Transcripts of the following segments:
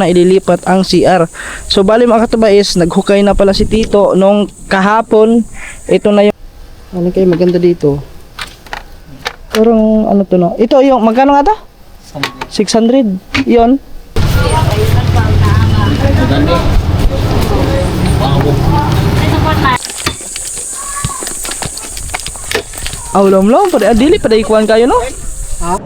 na ililipat ang CR. So bali mga katuba is naghukay na pala si Tito nung kahapon. Ito na yung ano kayo maganda dito. Parang ano to no. Ito yung magkano nga to? 600. 'Yon. Awlom-lom pada adili pada ikuan kayo no. Ha?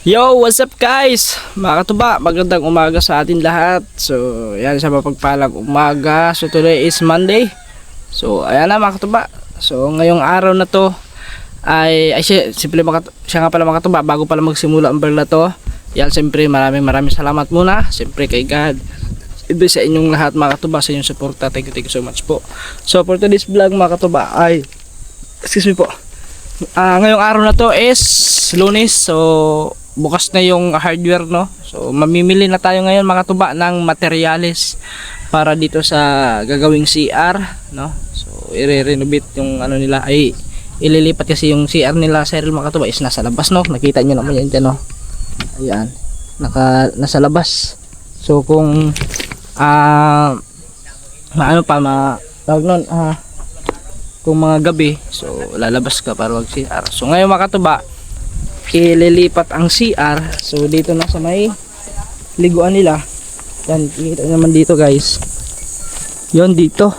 Yo, what's up guys? Mga katuba, magandang umaga sa atin lahat. So, yan sa mapagpalang umaga. So, today is Monday. So, ayan na mga katuba. So, ngayong araw na to ay siya nga pala mga katuba, bago pala magsimula ang vlog na to. Yan, siyempre maraming salamat muna. Siyempre kay God. Ito sa inyong lahat mga katuba, sa inyong suporta. Thank you so much po. So, for today's vlog mga katuba ay, excuse me po. Ngayong araw na to is Lunes. So, bukas na yung hardware no. So mamimili na tayo ngayon mga tuba ng materyales para dito sa gagawing CR no. So i-renovate yung ano nila, ay ililipat kasi yung CR nila sa mga tuba is nasa labas no. Nakita niyo naman yan dyan no. Ayan. Nasa labas. So kung tawag nun, kung mga gabi, so lalabas ka para mag CR. So ngayon mga tuba, ililipat ang CR. So dito na sa may liguan nila. Yan, kita naman dito guys. Yon dito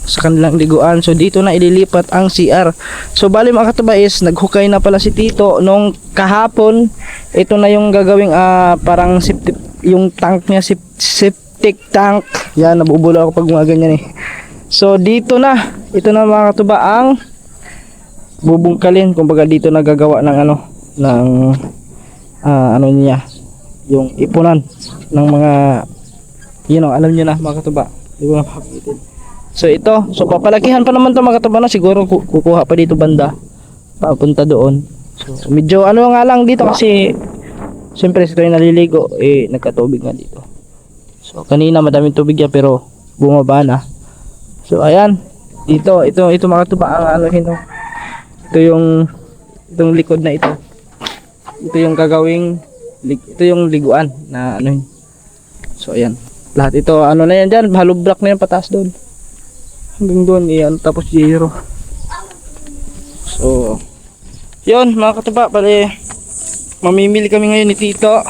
sa kanilang liguan. So dito na ililipat ang CR. So bali mga katuba is naghukay na pala si Tito nung kahapon. Ito na yung gagawing parang septic, yung tank niya, septic tank. Yan, nabubula ako pag mga ganyan eh. So dito na, ito na mga katuba ang bubungkalin. Kumbaga dito na gagawa ng ano, ng ano niya, yung ipunan ng mga alam niyo na mga katuba, di ba napakitin. So ito, so papalakihan pa naman to mga katuba na, siguro kukuha pa dito banda papunta doon. So medyo ano nga lang dito kasi siyempre sa tuwing naliligo nagkatubig nga dito. So kanina madaming tubig yan pero bumaba na. So ayan, ito mga katuba ang ano hino. Itong likod na ito. Ito yung gagawing, ito yung liguan na ano yun. So ayan, lahat ito ano na yan dyan, hollow block na yan pataas doon hanggang doon yan, tapos zero. So yun mga katuba, pala mamimili kami ngayon ni Tito.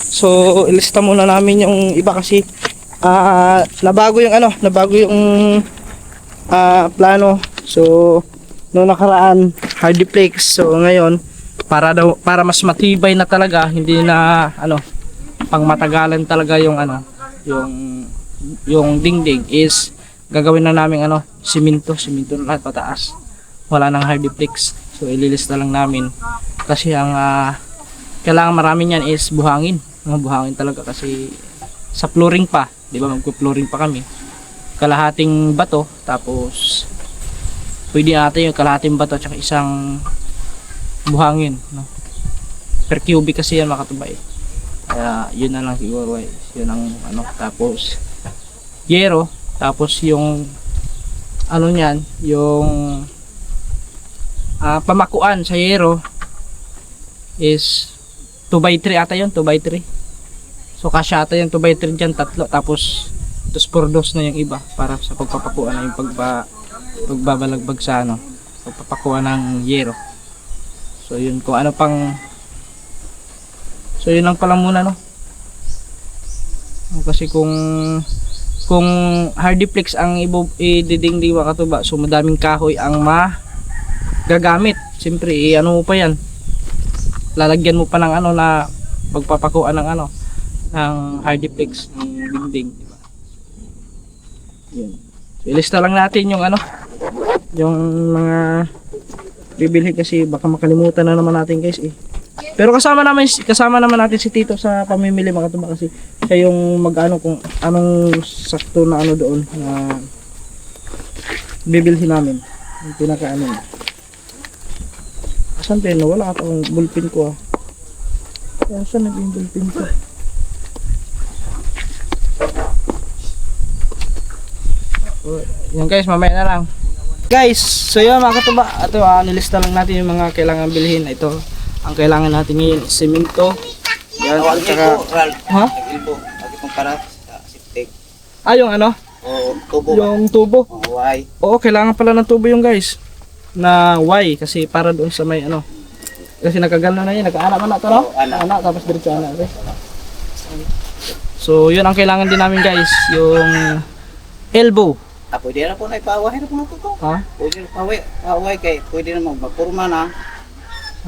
So ilista muna namin yung iba kasi nabago yung plano. So noong nakaraan hardiplex, so ngayon para mas matibay na talaga, hindi na pang matagalan talaga yung yung dingding is gagawin na namin simento na lahat pataas. Wala nang hardiplex. So ililista lang namin kasi ang kailangan marami niyan is buhangin. Buhangin talaga kasi sa flooring pa, 'di ba? Magpo-flooring pa kami. Kalahating bato, tapos pwede natin yung kalahating bato at isang buhangin no? Per cubic kasi yan mga katuba eh. Kaya yun na lang siguro eh. Yun ang tapos yero, tapos yung niyan, yung pamakuan sa yero is 2x3 ata yun, 2x3. So kasya ata yung 2x3 dyan, tatlo, tapos 2x2 na yung iba para sa pagpapakuan na yung pagbabalagbag sa pagpapakuan ng yero. So yun, kung ano pang, so yun lang pala muna no. Kasi kung hardiplex ang ididingding mga katuba, so madaming kahoy ang magagamit. Siyempre mo pa yan, lalagyan mo pa ng na pagpapakuan ng ng hardiplex ng dingding, diba? Yun. So ilista lang natin yung yung mga bibili kasi baka makalimutan na naman natin guys eh. Pero kasama naman natin si Tito sa pamimili mga katuba kasi siya yung kung anong sakto na doon na bibilhin namin. Yung pinaka asan pa yun? Wala ata akong bullpen ko asan na yung bullpen ko? Yan guys, mamaya na lang. Guys, so yun mga katuba. Ito, nilista lang natin yung mga kailangan bilhin. Ito, ang kailangan natin ngayon is semento. Yan, at saka... Ha? Yung ano? Tubo. Yung tubo. Why? Oo, kailangan pala ng tubo yung guys. Na Y, kasi para doon sa may ano. Kasi nakagano na yun, nag-anak na ito, no? Anak, tapos diretso anak. Okay? So, yun ang kailangan din namin guys. Yung elbow. Pwede na po na ipaway na po na to. Ha? Pwede na paway kay pwede na magpapurma na.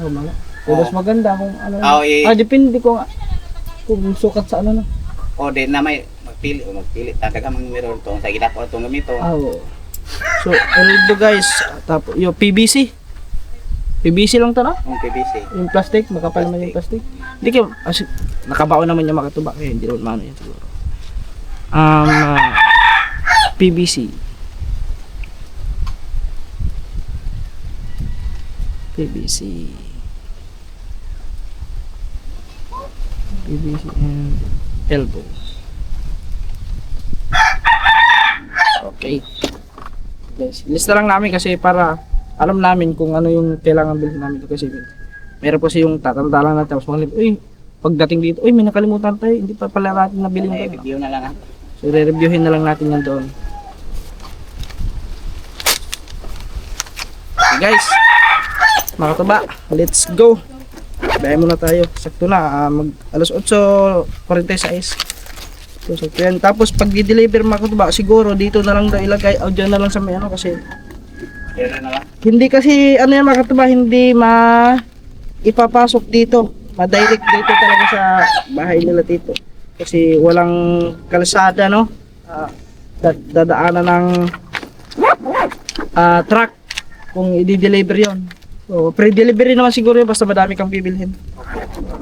Oh, mga. Mas maganda kung ano. Depende kung sukat sa ano na. O din na may magpili. Tataga mang meron to sa gidako atong gamito. Oo. So, elbow guys. Tapos yung PVC. PVC lang to na? Yung PVC. Yung plastic, makapal naman yung plastic. Hindi kayo, nakabaon naman yung makatuba. Kaya hindi naman maano yan siguro. PVC. PVC and elbow. Okay. Guys, lista lang namin kasi para alam namin kung ano yung kailangan bilhin namin dito kasi meron po yung tatanda lang natin tapos pagdating dito, may nakalimutan tayo, hindi pa pala natin nabili yung review na lang. So re-reviewin na lang natin yan doon. Okay guys, mga katuba, let's go. Bayan muna tayo. Sakto na, alas 8:46. So, sakto yan. Tapos pag i-deliver mga katuba, siguro dito na lang daw ilagay o dyan na lang sa may ano kasi hindi kasi ano yan mga katuba, hindi ipapasok dito. Ma-direct dito talaga sa bahay nila dito. Kasi walang kalsada, no? Dadaanan ng truck kung i-deliver yon. So, pre-delivery naman siguro yun basta madami kang bibilhin.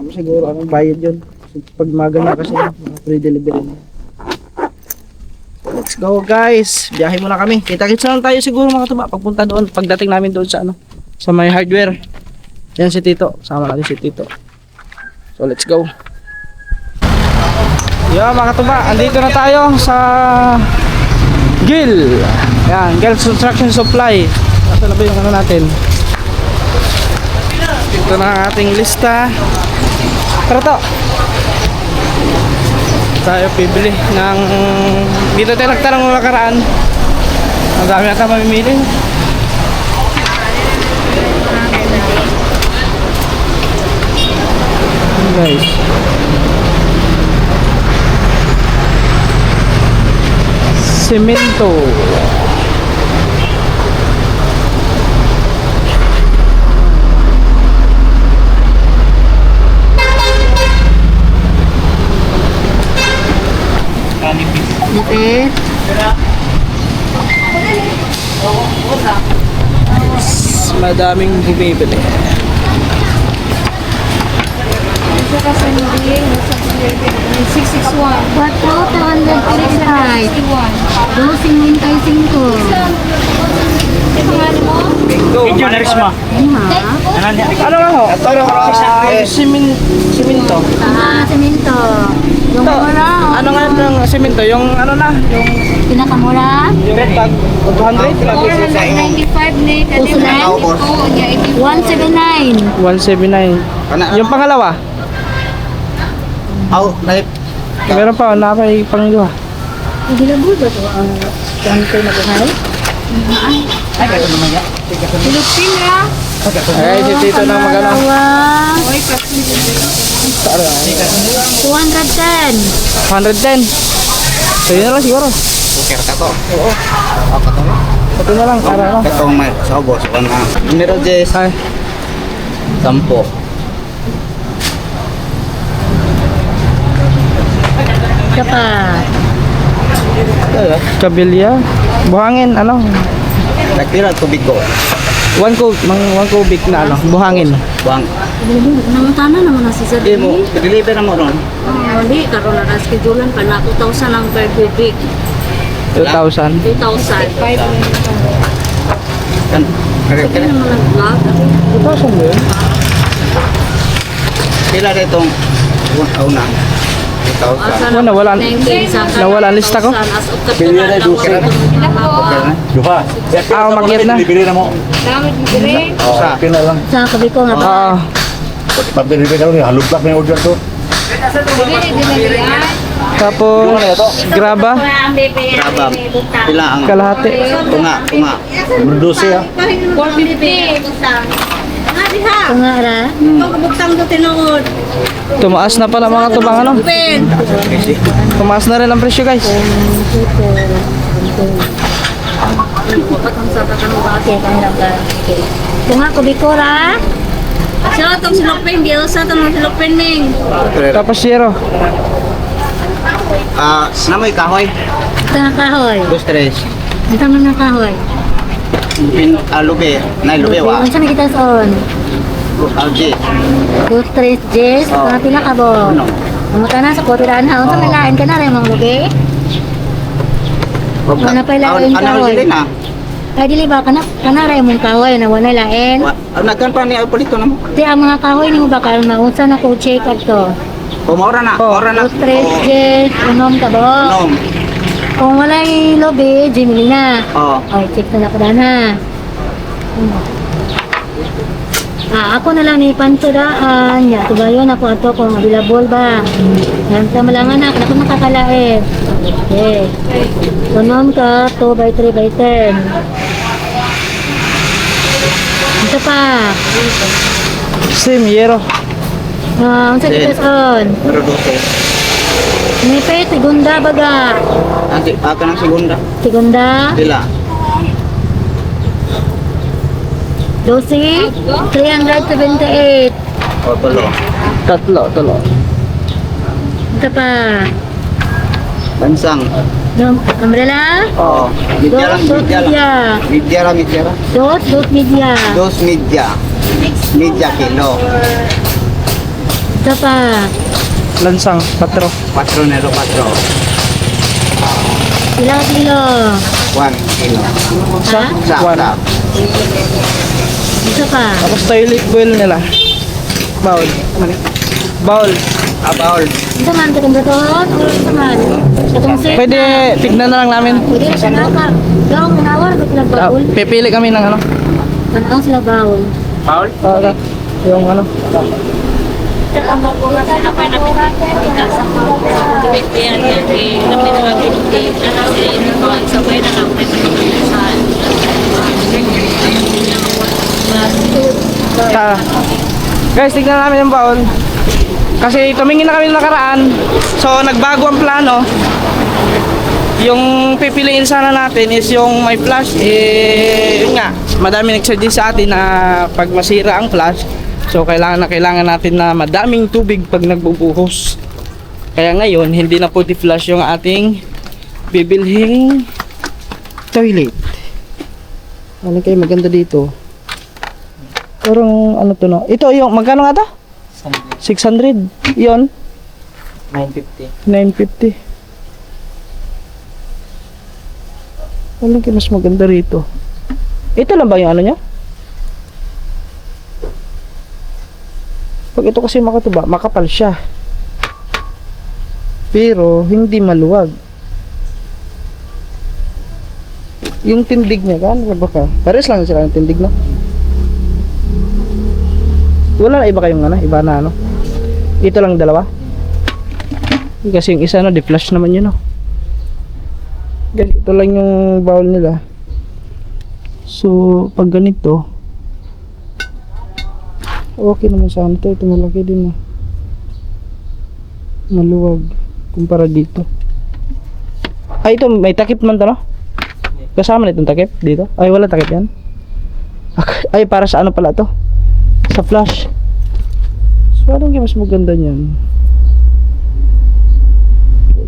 Siguro anong bayad yun. Pag maganda kasi pre-delivery na. Let's go guys. Biyahe muna kami. Kita-kits lang tayo siguro mga tuba pagpunta doon. Pagdating namin doon sa ano, sa may hardware. Yan si Tito. Sama natin si Tito. So let's go. Yeah mga tuba, andito na tayo sa GIL. Yan, GIL Construction Supply. Ito na ba yung ano natin? Ito na ang ating lista. Tara to. Tayo pibili ng dito tayo nagtanong ng nakaraan. Ang dami nata mamimili. Guys, semento. Nipis. Madaming bumibili. Ito kasi hindi. 661. 4,235. 255. Medyo na risma. Ano nga ho? Simento. Semento. Yung mura. Ano nga ng simento? Yung ano na? Yung Pinakamura. tag 200? 495 ni Kaliman. 179. 179. Yung pangalawa? Meron pa, nakapay pangalawa. Gilabol ba ito ang kayo nabuhay? Ay, kaya naman yan. Pilipin ya. Ay, si Tito na magano. 210. 110. So yun na lang siguro. Bukir ka to. Oo. Ako to lang. Ito na lang, para lang. Katong may sa ubos. Numero 10. Ay, 10. Kapat. kabilya. Buhangin, ano? Nagpila tubig ko. One kubik na ano, buhangin. Buang. Nangutana naman na si Sir Di mo, deliver na mo ron. Hindi, karoon na schedulean pa na 2,000 ang per kubik. 2,000. 2,000. Kan, Hindi naman nag-vlog. 2,000 ba yun? pila na itong una. 20,000. Nawala ang lista ko. Pili na yung Okay na. Duha. Umakyat na. Bibili na mo. Sa Okay na lang. Sa kabi ko nga. Ah, Pag-delivery ka lang, halog na yung order to. tapos graba, Graba. Pila ang kalahati. tunga. Numero 12 ha. Tungara. Tumaas na pala mga tubang ano. Tumaas na rin ang presyo guys. Tunga ko bikora. Sa tong silopin, di sa tong silopin ming. Tapos zero. Namoy kahoy. Tunga kahoy. 2-3. Ang tama na kahoy. Lube. Lube wa. Unsa na kita son? Algi. 2-3 Jess, mga pila ka bo. Mga ka na sa kotiraan ha, unsa may lain ka na rin mga lugi? Wala pa ilain kahoy. na. Ay dili ba kana rin mong kahoy na wala lain? Nagkan pa ni Alpolito na mo. Di ang mga kahoy ni mo bakal maunsa na ko check up to. Maura na. Oh. Maura na. 2-3 Jess, unom ka bo. Nom. Kung wala yung lobby, Jimmy na. Oh. Ay, check na ako na. Ako na lang ni Pantudaan. Ya, tubayon ako ato kung available ba. Yan sa malangan na, ako nakakalain. Okay. Unom ka, 2x3x10. Ito pa. Same zero. Ang sa kita son. Pero 12. May pe, segunda baga. Aka ng segunda. Segunda. Pila. 12, 378. O tulo. Tatlo. Ito pa. Bansang. Umbrella. Oh. Midya lang. Dos media. Midya. Dos media. 2 midya. Midya kilo. Ito pa. Lansang, 4. 4 nero 4. Ilang kilo? 1 kilo. Ha? Sa. Ito pa. Tapos toilet bowl nila. Bowl. Bowl. Abaol. Ito man, ito kong doon. Ito man. Itong set Pwede na. tignan na lang namin. Pwede na siya naka. Gawang manawar. Ba't sila baul? Pipili kami ng ano. Manawang sila baul. Paul? Yung ano. Guys, tignan namin yung baon. Kasi tumingin na kami nakaraan. So nagbago ang plano. Yung pipiliin sana natin is yung may flash. Yun nga, madami nagsuggest sa atin na pag masira ang flash, so kailangan natin na madaming tubig pag nagbubuhos. Kaya ngayon, hindi na po di-flash yung ating bibilhing toilet. Ano kayo maganda dito? Parang ano to no? Ito yung magkano nga to? 600. Yon. 950. Ano kayo mas maganda rito? Ito lang ba yung ano niya? Pag ito kasi makatuba, makapal siya. Pero hindi maluwag. Yung tindig niya, gaano ba ka? Pares lang sila ng tindig, no? Wala na iba kayong ano, iba na ano. Ito lang dalawa. Kasi yung isa no, di-flash naman yun, no. Ito lang yung bowl nila. So, pag ganito, okay naman sana ito. Ito malaki din, no. Maluwag kumpara dito. Ay, ito may takip man to, no? Kasama na itong takip dito. Ay, wala takip yan. Ay, para sa ano pala to? Sa flash. So, anong mas maganda niyan?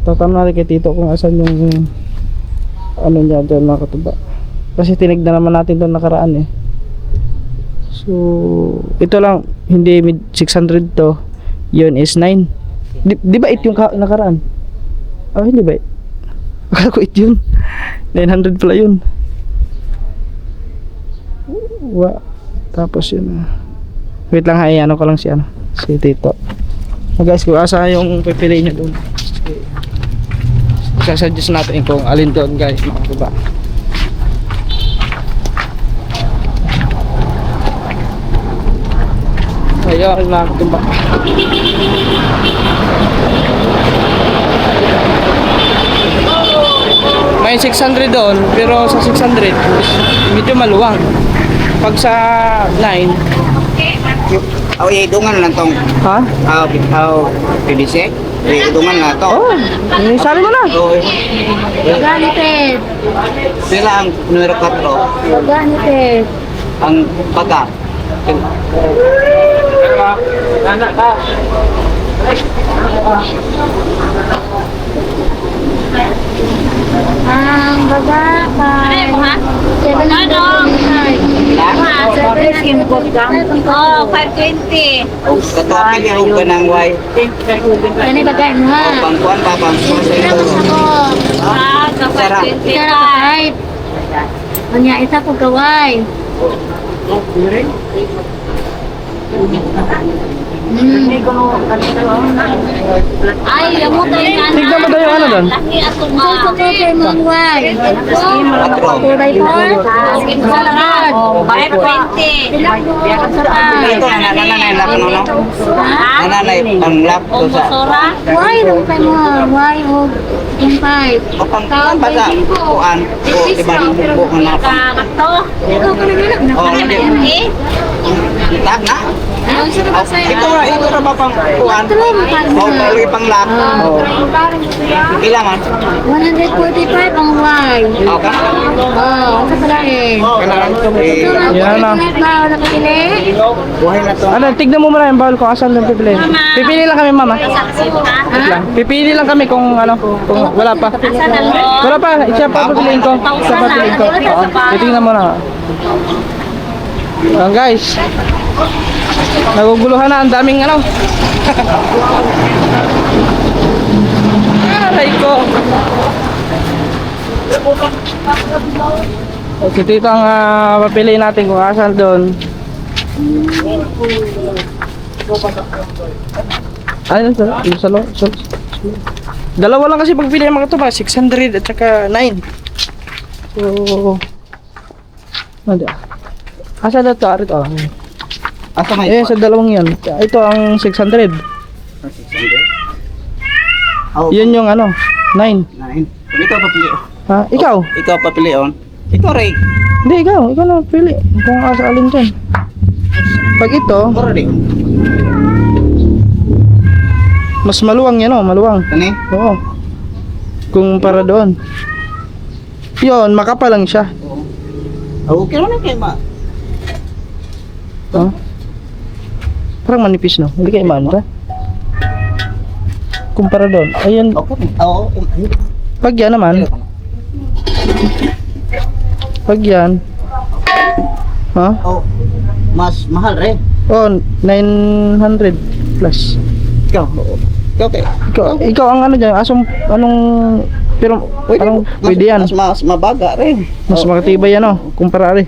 Tatanong natin kay Tito kung asan yung ano niya doon mga katuba. Kasi tinignan naman natin doon nakaraan eh. So, ito lang, hindi 600 to. Yun is 9. Di ba 8 yung nakaraan? Oh, hindi ba 8? Akala ko 8 yun. 900 pala yun. Tapos yun wait lang ha, ano ko lang si Tito. So guys, kung asa yung pipiliin nyo doon. Isasuggest natin kung alin doon guys, mga katuba. Ayun, mga katuba. May 600 doon, pero sa 600 medyo maluwang. Pag sa 9, Aw, idungan lang tong ha? PVC. Idungan na to. Oh, sali mo na. So, Ganiped. sila ang numero 4. Ganiped. Ang baga. Anak ka. Ang baga kay 700. Oh, 520. Katapili ho ka ng Y. Yan ay bagay mo ha. Pangkuan pa, pangkuan sa ito. Ah, sa Sarap. 520. Isa na kahit. Kanya isa po gaway. Ay, yung mo tayo na. Tignan mo daw yung ano doon. Laki atong Ito po mga. kay Mangway. Patro. 4x4. Salad. 520. Ito na nananay lap no no. Nananay ang lap to sa. Sora. Why nung kay mo? Why o kumpay? O pangkuan pa sa kuan. O di ba buko na pa. Kakato. Ikaw ka na Oh, Eh, kita na. Ito ra ba pang kuan? O pali pang lap. O. Kailangan. 145 ang why. Okay. Oh, sa palain. Kailangan to. Yan na. Ba nakapili? Buhay na to. Ano, tignan mo muna yung bawal kung asan lang pipili. Pipili lang kami, mama. Wait lang. Pipili lang kami kung ano, kung wala pa. Wala pa, siya pa pipiliin ko. Siya pa pipiliin ko. Oo, titignan mo na. Ayan guys. Naguguluhan na, ang daming ano. Aray ko. Okay, dito ang papiliin natin kung asan doon. Ano to? Yung salo? Dalawa lang kasi pagpili mga ito ba? 600 at saka 9. So, ano? Asa na ito? Arito. Asa may Eh, sa dalawang yan. Ito ang 600. Oh, Yun yung ano, 9. 9. Kung ikaw papili. Ha? Ikaw? Ikaw papili on. Ikaw Ray. Hindi, ikaw. Ikaw na pili. Kung asa alin dyan. Pag ito, Ikaw Ray. mas maluwang yan o, maluwang. Tani? Oo. Kung para doon. Yun, makapal lang siya. Oh, okay naman kayo ma. Oh. Parang manipis no? Hindi kayo maano. Kumpara doon. Ayun, Okay. Oo. pag yan naman. Pag yan. Ha? Oh. Mas mahal rin. Oh, 900 plus. Ikaw. Oo. Ikaw kay. Ikaw ang ano dyan, anong, pero, anong, pwede yan. Mas mabaga rin. Mas makatibay yan o, kumpara rin.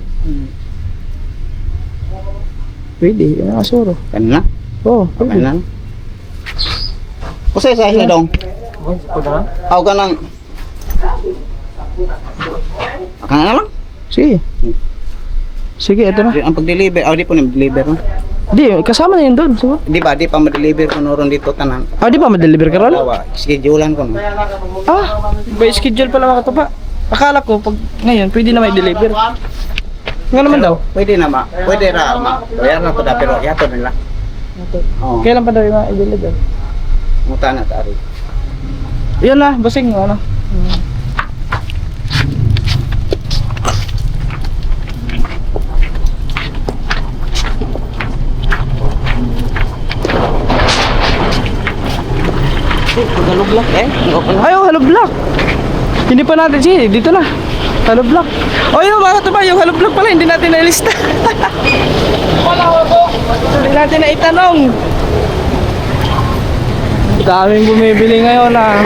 Pwede, yan ang asuro. Kanina. Oo, Okay pwede. lang. Kusay sa dong. Aw ka nang. Ka na lang. Sige. Sige, ito na. Ang pag-deliver, di po na-deliver no? Di, kasama na yun doon, siguro. Di ba, di pa ma-deliver ko noron dito tanan. Ah, di ba ma-deliver ka ron? Dalawa, schedulean ko no. Ah, by schedule pala mga katupa. Akala ko, pag ngayon, pwede na may deliver. Nga naman daw. Pwede na ma. Pwede ra ma. Bayar na ko da pero yato nila. Oh. Kailan pa daw yung mga i-deliver? Muta na tari. Yun na, basing ano. Tagalog lang eh. Ay, oh, hello block. Hindi pa natin siya, dito na. Hello block. Oh, yun mga katupa, yung hello block pala, hindi natin nailista. Hindi natin na itanong. Daming bumibili ngayon ah.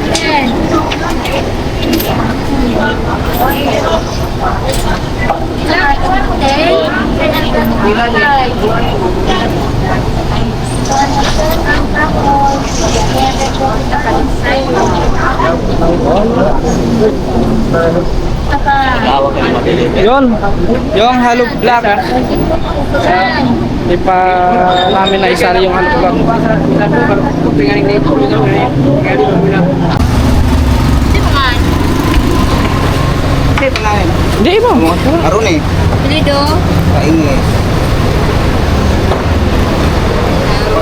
Okay. Tawag kayo mag-deliver. Yun, yung hollow block. Di pa namin na isali yung hollow block. Kasi pangalan. Hindi mo. Aron eh. Lido. Kaingi.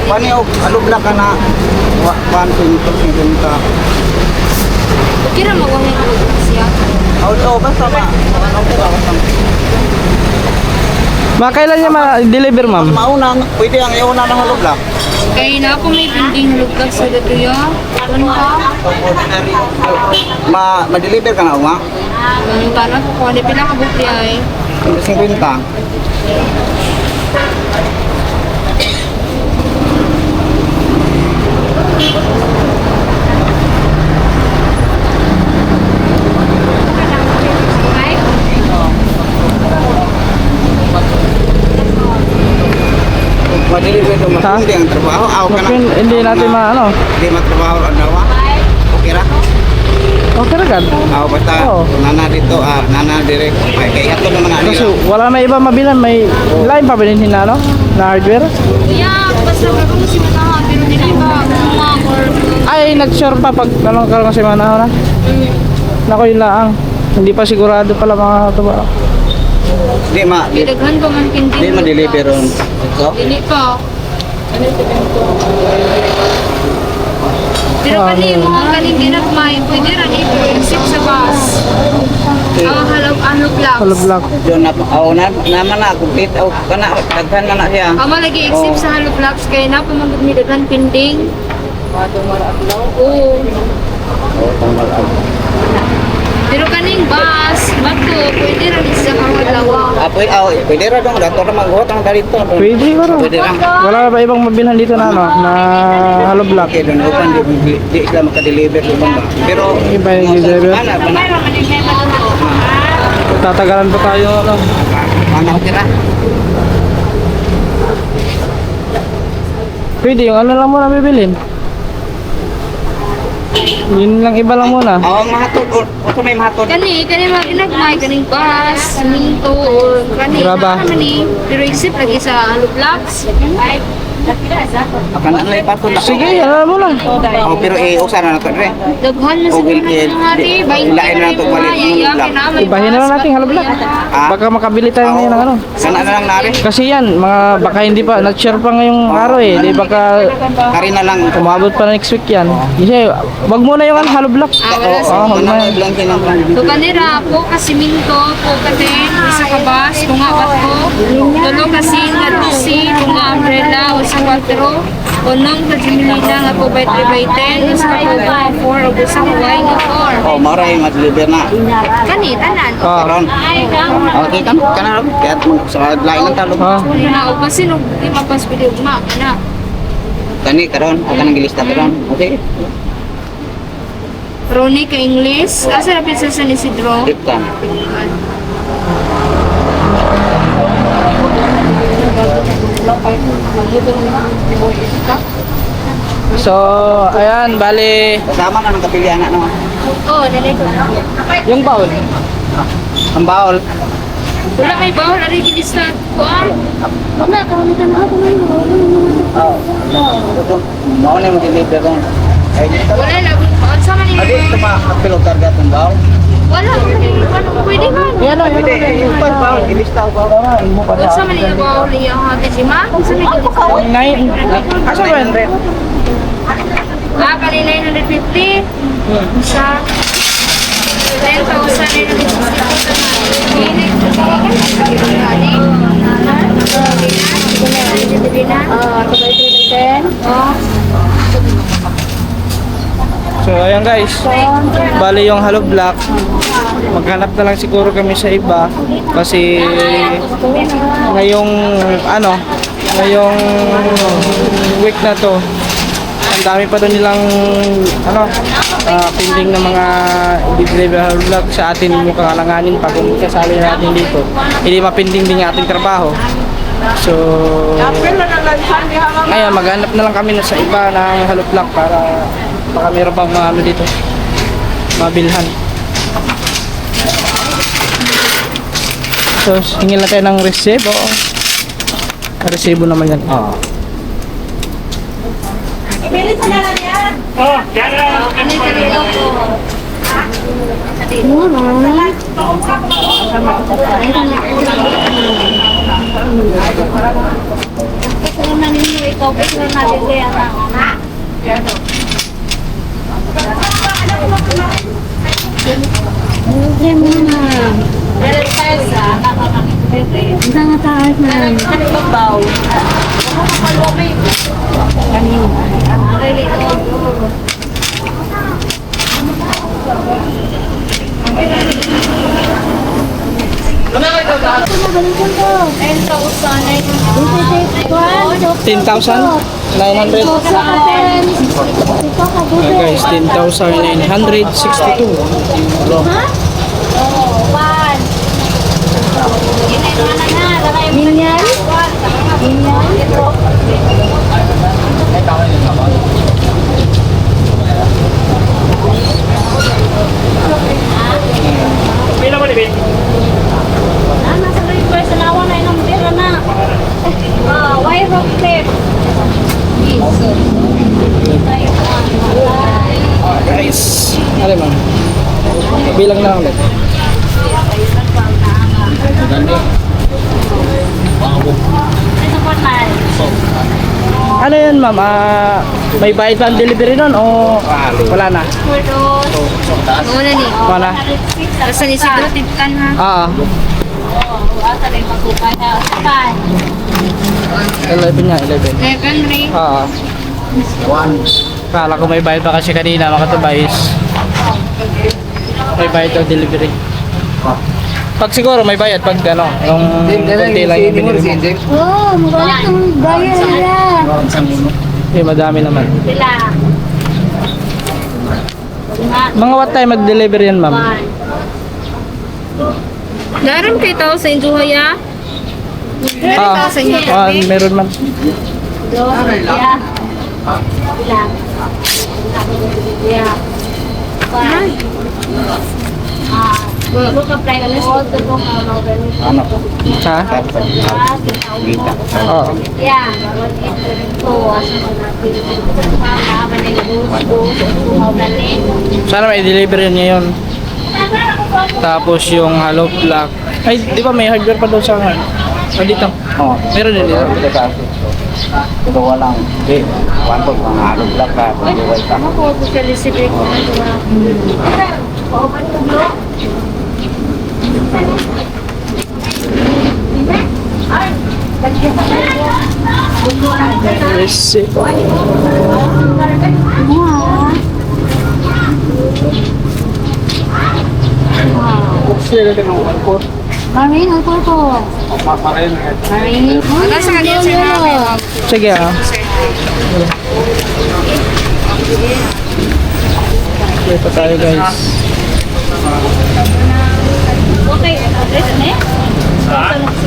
Paano yung alubla ka na ka? Kira mo kung yung siya. Oo, basta ma. Makailan niya ma-deliver, ma'am? Mauna, pwede ang iuna ng alubla. Kaya na ako may pinding lugag sa gato ya. Ano ka? Ma-deliver ka na uma? Tanong ko kung ano pila ka bukli ay. 50. Ay? Ma-deliver ka Ha? hindi ang trabaho. Aw ka na. Hindi natin ano. Hindi matrabaho ang dawa. Okay ra? Okay na gad. Aw basta Oo. nana dito, nana direct. Ay kay ato naman ani. Kasi wala na iba mabilan, may line pa bilhin na, no? Na hardware. Yeah, basta gagawin mo si Manahan. Pero hindi ba umang or... Ay, nag-share pa pag anong karoon kasi manahon na. Nako yun lang. Hindi pa sigurado pala mga tuba. Di ma. Daghan ba man pinding Di ma-deliver ron. Ito. Dili pa. Pero kani mga kaning ginagmay, pwede rin i-exit sa bus. Ang halog lang. Hollow block. Diyon na naman na complete kana daghan na siya. Ama lagi exit sa halog blocks kaya na pamagod ni daghan pending. Oo. Pero kaning bus, bato, pwede rin sa kahalawa. Pwede ra dong dato na maghuot ang dito. Pwede ba ro? Pwede ra. Wala ba ibang mabilhan dito na ano? Na hollow block. Okay, doon open di sila maka-deliver doon ba. Pero Iba yung deliver. Ana Tatagalan pa tayo, ano? ana tira. Pwede, yung ano lang muna bibilin. Yun lang, iba lang muna. Ang mahatod o may mahatod. Kani mga ginagmay, kaning bus, minto, or kani, Graba. naman ni, pero exit lagi sa halog blocks. Kana na ipatod. Sige, ano mo lang. Oh, pero usa na nato dre. Daghan na sa Okay, mga nangyari, 20 ilain na ito balik ng block. Ibahin na lang natin, hollow block. Baka makabili tayo ngayon ng ano. Sana na lang nari. Kasi yan, baka hindi pa, nag-share pa ngayong araw eh. Di baka Kari na lang. umabot pa na next week yan. Kasi, wag muna yung hollow block. wala sa Oo, wag Ano na. na blank ng So kanira po kasi minto po katen isa ka bus kung nga bato tulo kasi nga dusi kung nga umbrella o sa 4 unang ka Gemini nga po by 3 by 10 isa ka po nga 4 o isa ka Y nga 4 Oh, maray ma-deliver na. kani tanan Karon. Okay kan? Kana ro. Kaya sa lain ng talo. Ah, na o kasi no di mapas pili ugma kana Kani karon, kanang gilista karon. Okay. Ronnie ka English asa na pinsa sa ni Sidro Dipkan. so, ayan, bali, Kasama na ng kapilian na no. oh dali ko yung baon. Ang baol. wala kay bawal ari gilista ko wala karon ka na ako Oh. Mao na mo deliver ron. Ay, wala lang sa man adi sa mga kapilo karga tong baol. wala ano pwede ba Yan o, Pwede, yung baol, gilista ko baol. Imo pa Sa man ina ba uli ang hati si ma? Sa may gilista. Nine. Asa ba yan? Kanina 950. Sa 10,000 So, ayan guys. Bali yung hollow block. Maghanap na lang siguro kami sa iba. Kasi, ngayong, ngayong week na to, ang dami pa doon nilang pending na mga deliver vlog sa atin mukhang alanganin pa kung kasali natin dito. Hindi mapinding din yung ating trabaho. So, ngayon maghanap na lang kami sa iba ng hollow block para baka meron pang mga dito mabilhan. So, hingin na tayo ng resibo. Resibo naman yan. Oo. Ang taas na. $10,900. Guys, 10,962. Milyan? Nasa request na ako na ilang pera na. Wire rock tape. Guys, ano ma'am? Bilang na ulit. Ano yun ma'am? May bayad pa ang delivery nun o wala na? Wala ni. Wala? Sa ni siguro tipkan ha. Oo. Asa rin magkukay na. 11 nga, 11. 11 rin. Oo. Kala ko may bayad pa kasi kanina mga tubays. May bayad ang delivery. Pag siguro may bayad pag ano, yung konti lang yung binili mo. Oh, mura itong bayan nila. Eh, madami naman. Sila. Mga what time mag-deliver yan ma'am? Daram kay tao sa Injuhaya. Meron man. Ha? Oo. Sana may deliver yan ngayon. Tapos yung hollow block. Ay, di ba may hardware pa doon sa dito? Oo. Meron din dito. Ito walang. Hindi. One po, mga halong black ka. Pag-iway ka. Ako po sa Elizabeth ko na diba? Yes. Marin, ang po. Marin. Nasa kanila sa namin. Sige Okay pa tayo guys. Okay, address na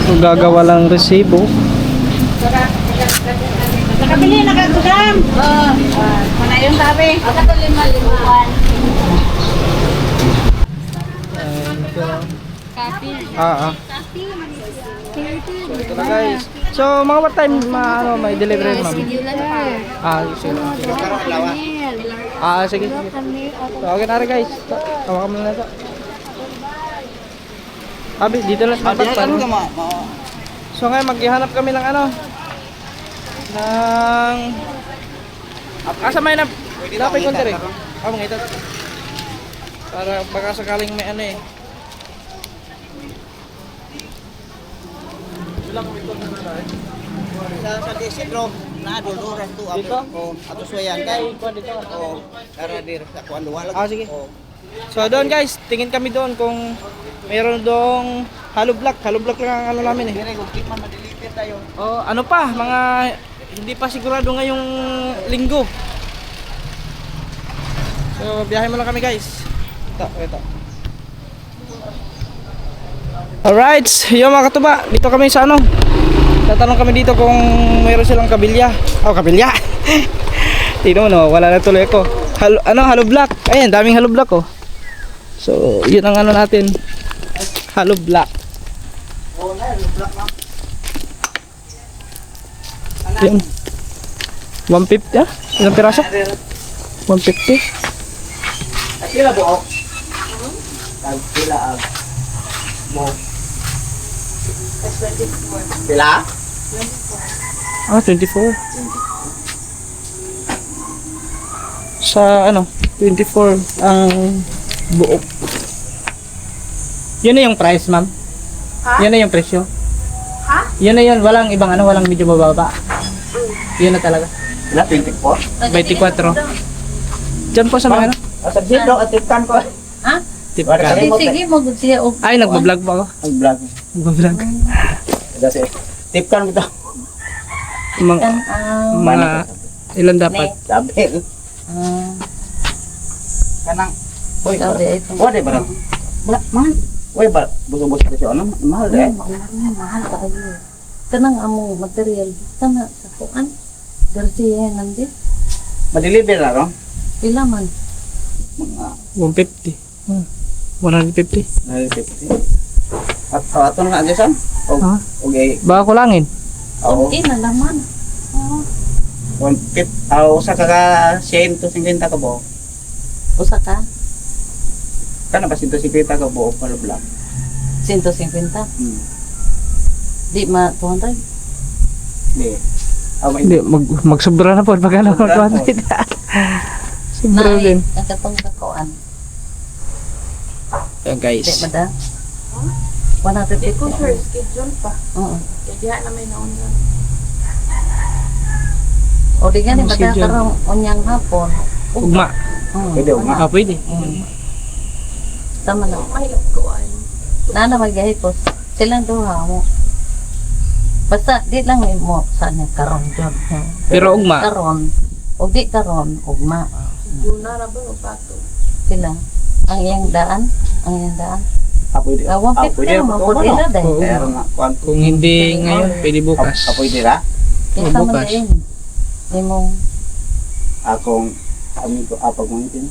Kung gagawa lang resibo. Nakabili, nakagudam. Mana yung sabi? Ako lima-limuan. Ito na guys. So mga what time may delivery ma'am? Sige. Sige. So okay na rin guys. Tawakan mo na ito. Abi, dito lang sa Pagpan. So ngayon maghihanap kami ng ng asa may na dapat konti rin. Mga ito. Para baka sakaling may Sa disidro, na duluran to. Dito? Ato suwayan kay. Para dir sa kuan duwalag. Sige. So doon guys, tingin kami doon kung mayroon doong hollow block. Hollow block lang ang namin eh. Dire kung man ma-deliver tayo. Ano pa, mga hindi pa sigurado ngayong linggo. So biyahe mo lang kami guys. Ito. Alright, yung mga katuba, dito kami sa tatanong kami dito kung mayroon silang kabilya. Kabilya. Tingnan mo no, wala na tuloy ako. Hollow block. Ayan, daming hollow block oh. So, yun ang natin. Hollow block. Yan. 150 ah? Ilang piraso? 150. At pila buok? Tag pila ang mo. Pila? Ah, 24. Sa ano, 24 ang buo. Yun na yung price, ma'am. Yun na yung presyo. Yun na yun, walang ibang ano, walang medyo mababa. Yun na talaga. Pila? 24? 24. Diyan po sa mga ano? Sa dito at tipkan ko. Ha? Tip Wala ka. ka. Sige, mag siya og Ay, nagbablog po ako. Nag-vlog. Nagbablog. Kasi tipkan mo daw. Mga ilan dapat? Sabil. Kanang. Uy, Sabi ito. wala ba? Ba, mahal. Uy, ba? Buso-buso kasi ano? Mahal eh. Mahal ka kayo. Kanang among material. Kana sa kuan. Garsiya nandi. Ma-deliver na, no? Pila man. Mga 150. 150. 950. At aton nga dyan, o, Ha? okay. Baka kulangin. Oo. Okay na laman. 150. Usa ka 150 ka buo. Usa ka? Kana ba 150 ka buo para vlog? 150. Di ma 200. Di. May Hindi, magsubra na po pag ano. Sobra po. Sobra din. Ang katong kakuan. Ayan Di guys. mada. 150 ko sir, schedule pa. Oo. Kaya na may nauna. O di gani Ang bata schedule. karong unyang hapon. Ugma. pwede o nga. Ah, pwede. Tama na. May kuan. Nana magyahipos. Silang duha mo. Basta di lang mo sa niya karon jud. Pero ugma. Karon. O di karon ugma. Luna ra ba o pato? Sila. Ang iyang daan. Ang iyang daan. Pwede. Awang Pwede. pipil mo. Pwede na dahil. Oo. Pero nga, kuwan. Kung hindi ngayon, pwede bukas. Pwede ra. Kesa man bukas. din. Imong. Akong amigo apag mo itin.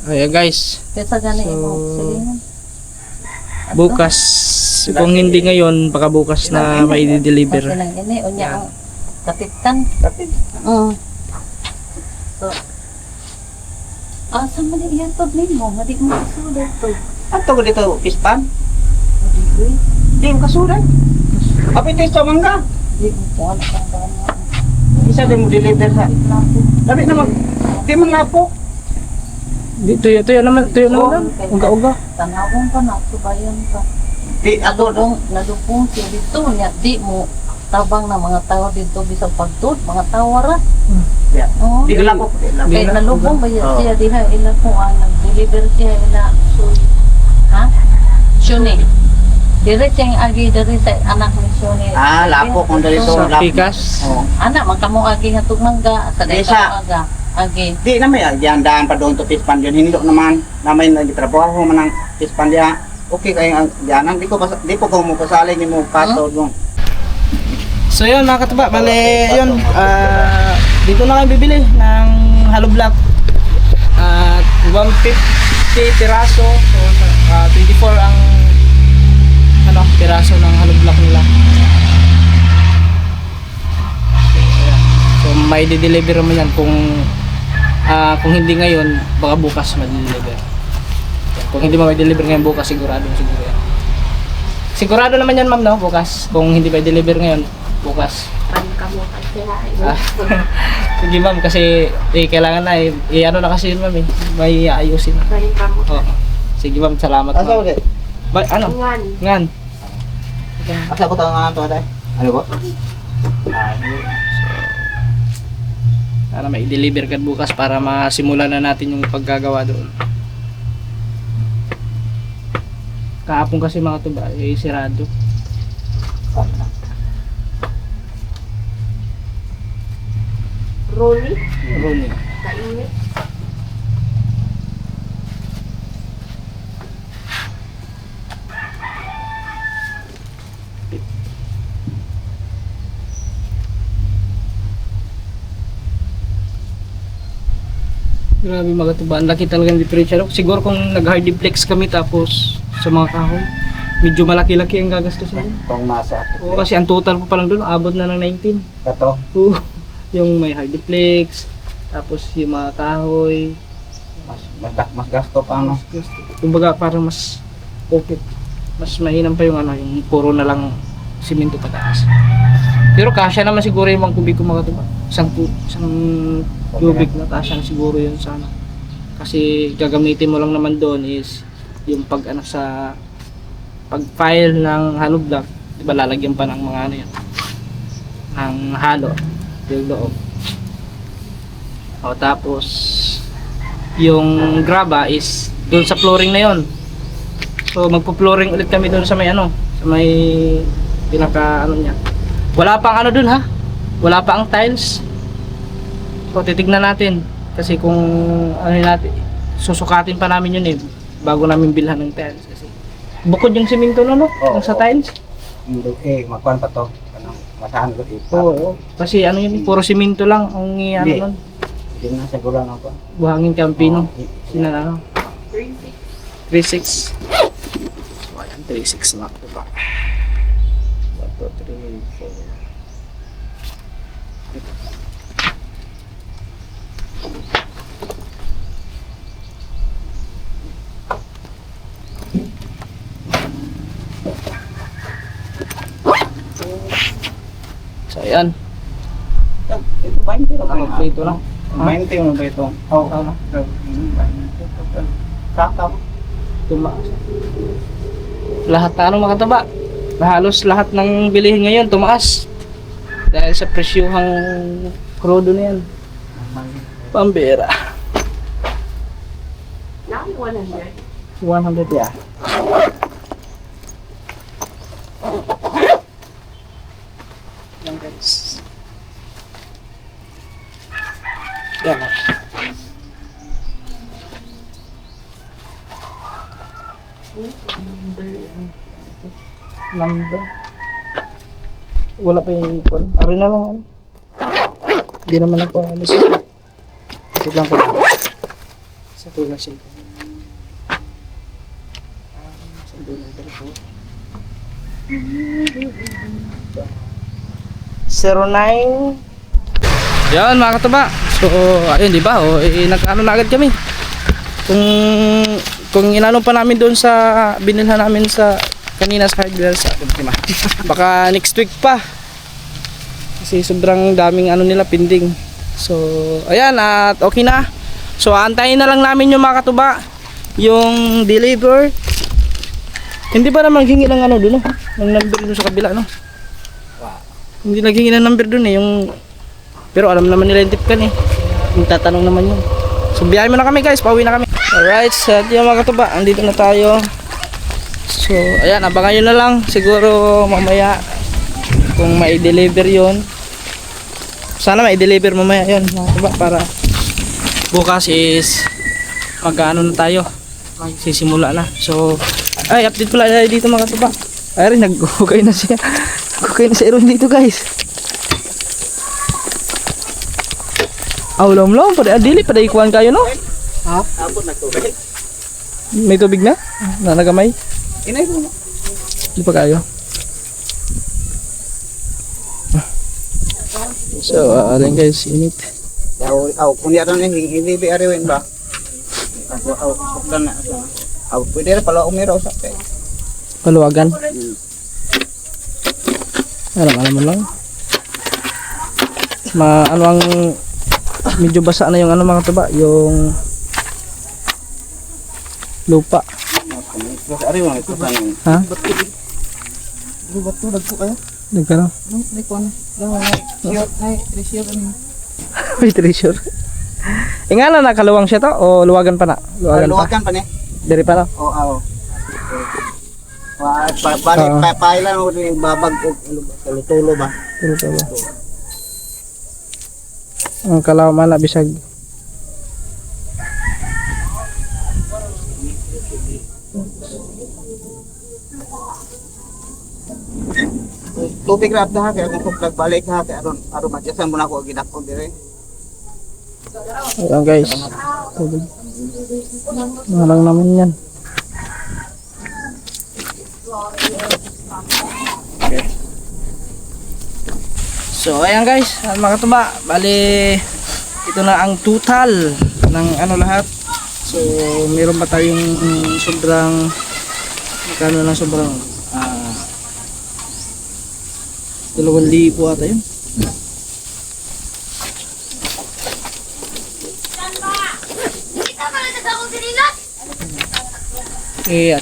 Ayan guys. Kesa gani So, imong. Silingan. Bukas. Kung hindi ngayon, baka bukas na may Kasi deliver. lang ini. Unya ang katitan. Tapi, So, asa man iyan to nimo? Madi mo kasulod to. ato ko dito, pispan. Di mo kasudan. Apit ito sa mangga. Di mo po ano kang gano'n. Isa din mo deliver sa. Sabi naman, di mo nga po. Di, tuyo naman lang. Uga-uga. Tanawon pa na, subayan ka. Di, ato. Nadupong siya dito niya. Di mo tabang na mga tao dito bisang pagtud, mga tawara. Yeah. Oo. Di lang po. Kaya nalubong ba Oo. siya diha ila ko nag-deliver siya ila so ha? Shuni. Dire siyang agi dire sa anak ni Shuni. Ah, lapo kung dali Sa so lapo. pikas. Oh. Anak magkamo agi hatug mangga sa Di dito siya. aga. Agi. Di na may daan pa doon to pispan yun. Hindi naman na may nagtrabaho man ng pispan diya. Okay kayo ang diyanan. Di po ko mo kasali ni mo pato doon. So yun mga katuba, bale yun, dito na kayo bibili ng hollow block at 150 piraso, so 24 ang ano, piraso ng hollow block nila. So may di-deliver mo yan kung hindi ngayon, baka bukas ma-deliver. Kung hindi mo ma-deliver ngayon bukas, siguro yan. Sigurado naman yan ma'am, no? Bukas. Kung hindi ma-deliver ngayon, bukas. Ah, sige ma'am, kasi kailangan na ano na kasi yun ma'am eh. May ayusin na. Oo. Sige ma'am, salamat Asa ma'am. ulit? Ano? Ngan. Asa ko tawag nga to dai. Ano ba? Para ma-deliver ka bukas para masimulan na natin yung paggagawa doon. Kahapon kasi mga tuba, sirado. Rolly? Rolling. Kainit? Grabe mga tuba, ang laki talaga ng diferensya. Siguro kung nag-hardiplex kami tapos sa mga kahoy, medyo malaki-laki ang gagastusin doon. Itong nasa. Oo, kasi ang total po pa lang doon, abot na ng 19. Ito. Oo, yung may hardiplex, tapos yung mga kahoy. Mas gasto pa ano. Kumbaga parang mas okay. Mas mahinam pa yung ano, yung puro na lang simento pataas. Pero kasya naman siguro yung mga kubiko mga tuba. Isang cubic na kasya na siguro yun sana. Kasi gagamitin mo lang naman doon is yung pag ano sa pag-file ng hollow block, di ba lalagyan pa ng mga ano yan, ng halo yung loob. O tapos yung graba is doon sa flooring na yon. So magpo-flooring ulit kami doon sa may ano, sa may pinaka ano niya. Wala pang ano doon ha. Wala pa ang tiles. So titignan natin kasi kung ano natin, susukatin pa namin yun eh bago namin bilhan ng tiles kasi bukod yung simento no, Oo, yung sa oo. tiles. Magkuhan pa to. Ano, masahan ko ito. Oo. Kasi ano yun, puro simento lang ang ano Hindi. nun. Hindi na siguro ano pa. Buhangin Campino. Oo. Sina ano? 3.6. So ayan, 3.6 na ito pa. 1, 2, 3, 4. So ayan, Ito 20 lang. mag-plate na. 20 mo ba ito? Oo. Tama. Sakto. Tumaas. Lahat na ano mga kataba, halos lahat ng bilihin ngayon tumaas. Dahil sa presyuhang krudo na yan. Pambira. 100 ya. Yan guys. Yan. Number. Wala pa yung ipon. Ari na lang. Hindi naman ako alis. Sige lang ko. Sa tulong siya. Sa tulong ko. 09. Yan mga kataba. So ayun di ba? Nag-ano na agad kami. Kung inano pa namin doon sa binilhan namin sa kanina sa hardware sa baka next week pa kasi sobrang daming ano nila pending. So ayan at okay na. So antayin na lang namin yung mga katuba yung deliver. Hindi ba naman hingi ng ano doon ng number doon sa kabila no? Hindi naghingi ng number doon eh yung pero alam naman nila yung tip kan eh. Yung tatanong naman yun. So biyahe mo na kami guys, pauwi na kami. Alright, so yung mga katuba, andito na tayo. So ayan, abangan nyo na lang. Siguro mamaya kung mai-deliver yun. Sana mai-deliver mamaya yun mga katuba para bukas is mag-ano na tayo. Magsisimula na. So ay, update pala tayo dito mga katuba. Ay rin, nag-hukay na siya. Nag-hukay na si Aaron dito guys. Ulam-ulam, pada adili, pada ikuan kayo no? Ha? Tapos nagtubig. May tubig na? Nanagamay? Inay mo. Di pa kayo? So, alin guys, init. Kunya rin hindi ariwin ba? Sukdan na. Pwede rin pala umiraw sa kay. Paluwagan. Alam mo lang. Ano ang medyo basa na yung ano mga tuba, yung lupa. Ariwin ito sa nang. Ha? Bato dagko kayo. Nagkano? Likon. May treasure. Ingana na kaluwang siya to o luwagan pa na? Luwagan pa ni. Dari pa na? Oo. Balik pailan mo rin babag og tulo ba? Tulo. Ang kalaman na bisag. Tubig rap ha kaya kung nagbalik ha kaya aron madyasan mo na ako gidakon dire. Ayan guys. Tubig. Malang naman yan. So ayan guys, mga katuba, bali ito na ang total ng ano lahat. So meron pa tayong sobrang magkano lang sobrang 2,000 ata yun.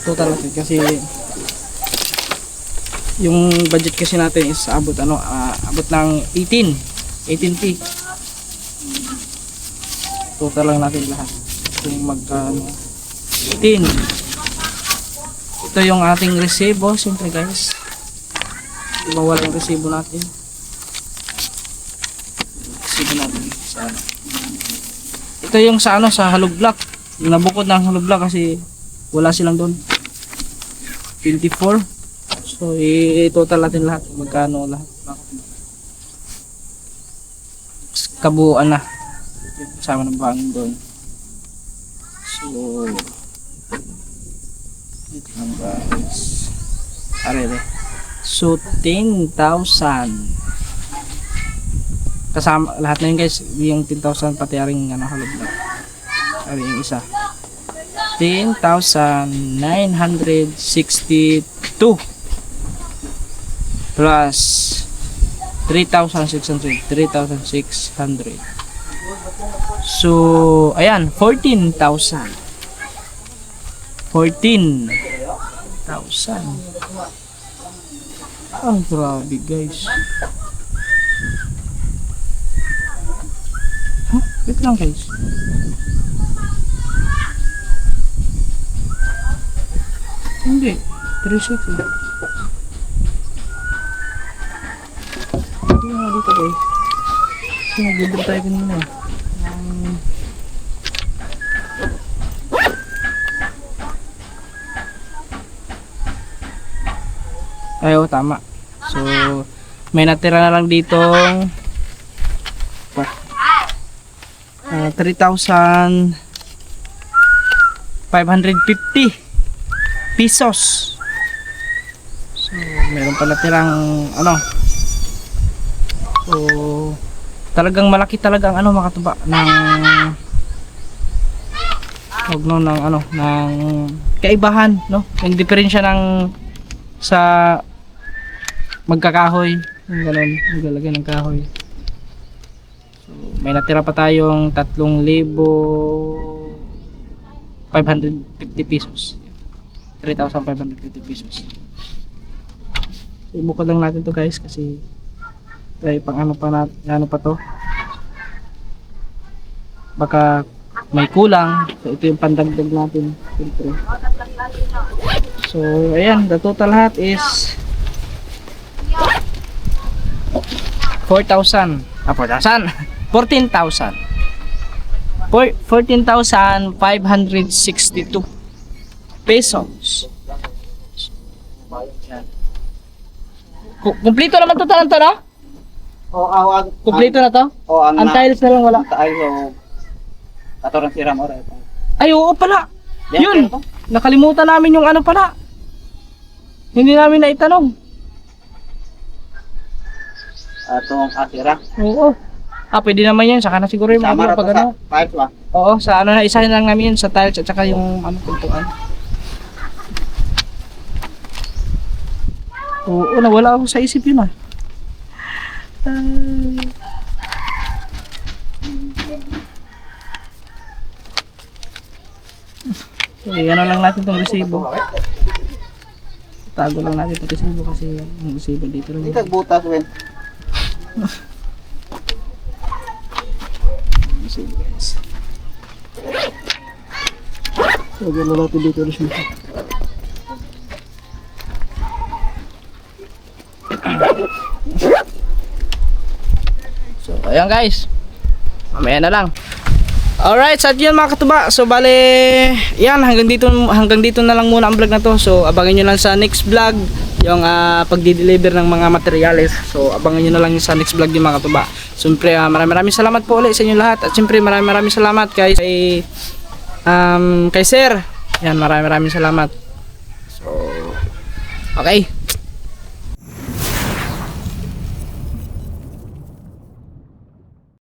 Total natin kasi yung budget kasi natin is abot abot ng 18p. Total lang natin lahat. Kung magkano 18. Ito yung ating resibo, siyempre guys. Hindi mawala yung resibo natin. Resibo natin sa ano. Ito yung sa sa Halog Block. Nabukod ng Halog Block kasi wala silang doon. 24. So i-total natin lahat magkano lahat. Kabuuan na. Kasama ng bangin doon. So ito lang guys. Arere. So 10,000. Kasama lahat na yun guys. Yung 10,000 pati aring Halog Block. Ari yung isa. 10,962 plus 3,600. So ayan, 14,000. Ang grabe guys. Wait lang guys. Hindi, 360. Ito nga dito guys. Kasi nag-deliver tayo kanina. Ayo, tama. So, may natira na lang ditong 3,550 pesos. So, meron pa natirang So, talagang malaki talaga ang makatuba ng ng kaibahan, no? Yung diferensya ng sa magkakahoy, yung ganun, maglalagay ng kahoy. So, may natira pa tayong 3,550 pesos. 3,550 pesos. So, ibukod lang natin to guys kasi pang pa to. Baka may kulang. So, ito yung pandagdag natin. Siyempre. So, ayan. The total lahat is 14,000 14,562 pesos. Kumplito naman to talang to, no? Kumplito na to? Ang tiles na lang wala. Katorang siram oras. Ay, oo pala. Yun. Nakalimutan namin yung pala. Hindi namin naitanong. Atong asira. Oo. Pwede naman yan. Saka na siguro yung Sama pag sa pipe ba? Oo, sa na isahin lang namin yun sa tiles at saka yung pintuan. Oo, nawala ako sa isip yun Okay, ano lang natin itong resibo. Tago lang natin itong resibo kasi yung resibo dito lang. Hindi kagbutas, wen. Resibo guys. Tago lang natin dito resibo. So, ayan guys. Mamaya na lang. Alright, so yun mga katuba. So bale, yan hanggang dito na lang muna ang vlog na to. So abangan nyo lang sa next vlog yung pagdi-deliver ng mga materyales. So abangan nyo na lang sa next vlog yung mga katuba. Siyempre maraming salamat po ulit sa inyo lahat. At siyempre maraming salamat kay Sir. Yan, maraming salamat. So Okay?